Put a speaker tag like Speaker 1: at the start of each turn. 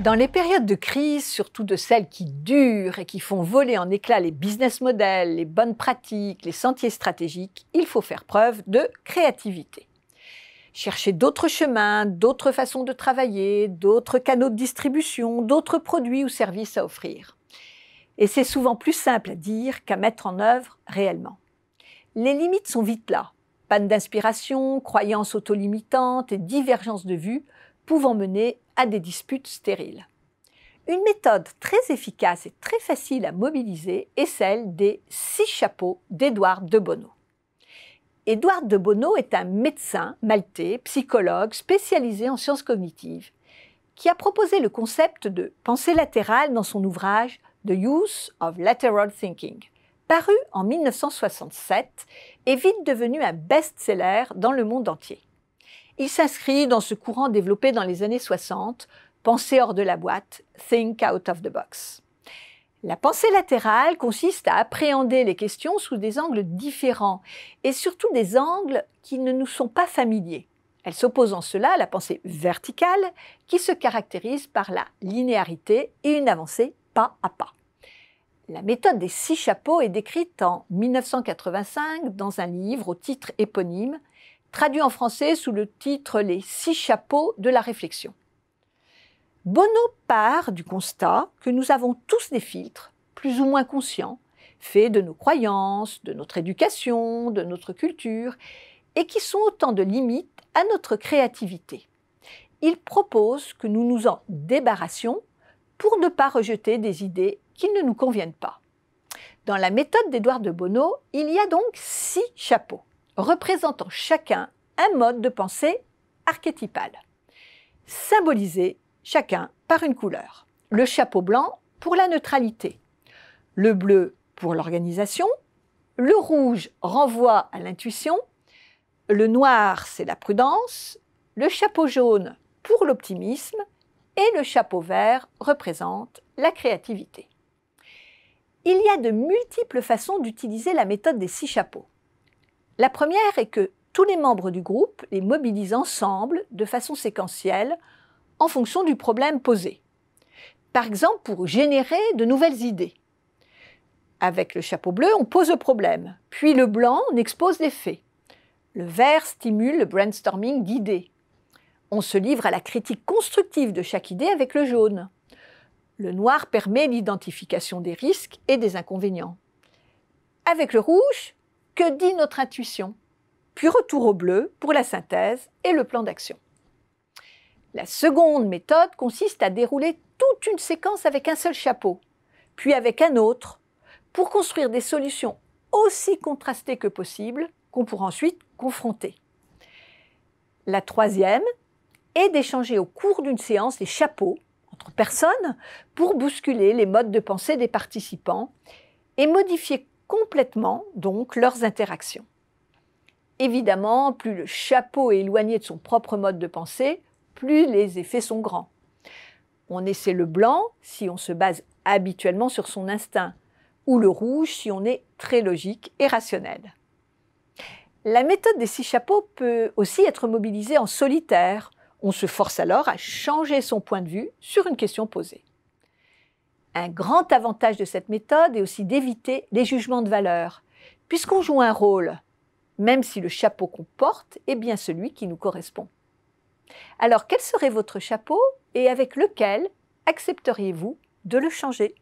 Speaker 1: Dans les périodes de crise, surtout de celles qui durent et qui font voler en éclats les business models, les bonnes pratiques, les sentiers stratégiques, il faut faire preuve de créativité. Chercher d'autres chemins, d'autres façons de travailler, d'autres canaux de distribution, d'autres produits ou services à offrir. Et c'est souvent plus simple à dire qu'à mettre en œuvre réellement. Les limites sont vite là. Panne d'inspiration, croyances autolimitantes et divergences de vues pouvant mener à des disputes stériles. Une méthode très efficace et très facile à mobiliser est celle des 6 chapeaux d'Edouard de Bono. Édouard de Bono est un médecin maltais, psychologue spécialisé en sciences cognitives, qui a proposé le concept de pensée latérale dans son ouvrage The Use of Lateral Thinking, paru en 1967 et vite devenu un best-seller dans le monde entier. Il s'inscrit dans ce courant développé dans les années 60, penser hors de la boîte, think out of the box. La pensée latérale consiste à appréhender les questions sous des angles différents et surtout des angles qui ne nous sont pas familiers. Elle s'oppose en cela à la pensée verticale qui se caractérise par la linéarité et une avancée pas à pas. La méthode des 6 chapeaux est décrite en 1985 dans un livre au titre éponyme, traduit en français sous le titre « Les 6 chapeaux de la réflexion ». Bono part du constat que nous avons tous des filtres, plus ou moins conscients, faits de nos croyances, de notre éducation, de notre culture, et qui sont autant de limites à notre créativité. Il propose que nous nous en débarrassions pour ne pas rejeter des idées qui ne nous conviennent pas. Dans la méthode d'Edouard de Bono, il y a donc 6 chapeaux, représentant chacun un mode de pensée archétypal, symbolisé chacun par une couleur. Le chapeau blanc pour la neutralité, le bleu pour l'organisation, le rouge renvoie à l'intuition, le noir c'est la prudence, le chapeau jaune pour l'optimisme et le chapeau vert représente la créativité. Il y a de multiples façons d'utiliser la méthode des 6 chapeaux. La première est que tous les membres du groupe les mobilisent ensemble de façon séquentielle en fonction du problème posé. Par exemple, pour générer de nouvelles idées. Avec le chapeau bleu, on pose le problème, puis le blanc, on expose les faits. Le vert stimule le brainstorming d'idées. On se livre à la critique constructive de chaque idée avec le jaune. Le noir permet l'identification des risques et des inconvénients. Avec le rouge, que dit notre intuition? Puis retour au bleu pour la synthèse et le plan d'action. La seconde méthode consiste à dérouler toute une séquence avec un seul chapeau, puis avec un autre, pour construire des solutions aussi contrastées que possible qu'on pourra ensuite confronter. La troisième est d'échanger au cours d'une séance les chapeaux entre personnes pour bousculer les modes de pensée des participants et modifier complètement donc leurs interactions. Évidemment, plus le chapeau est éloigné de son propre mode de pensée, plus les effets sont grands. On essaie le blanc si on se base habituellement sur son instinct, ou le rouge si on est très logique et rationnel. La méthode des 6 chapeaux peut aussi être mobilisée en solitaire. On se force alors à changer son point de vue sur une question posée. Un grand avantage de cette méthode est aussi d'éviter les jugements de valeur, puisqu'on joue un rôle, même si le chapeau qu'on porte est bien celui qui nous correspond. Alors, quel serait votre chapeau et avec lequel accepteriez-vous de le changer ?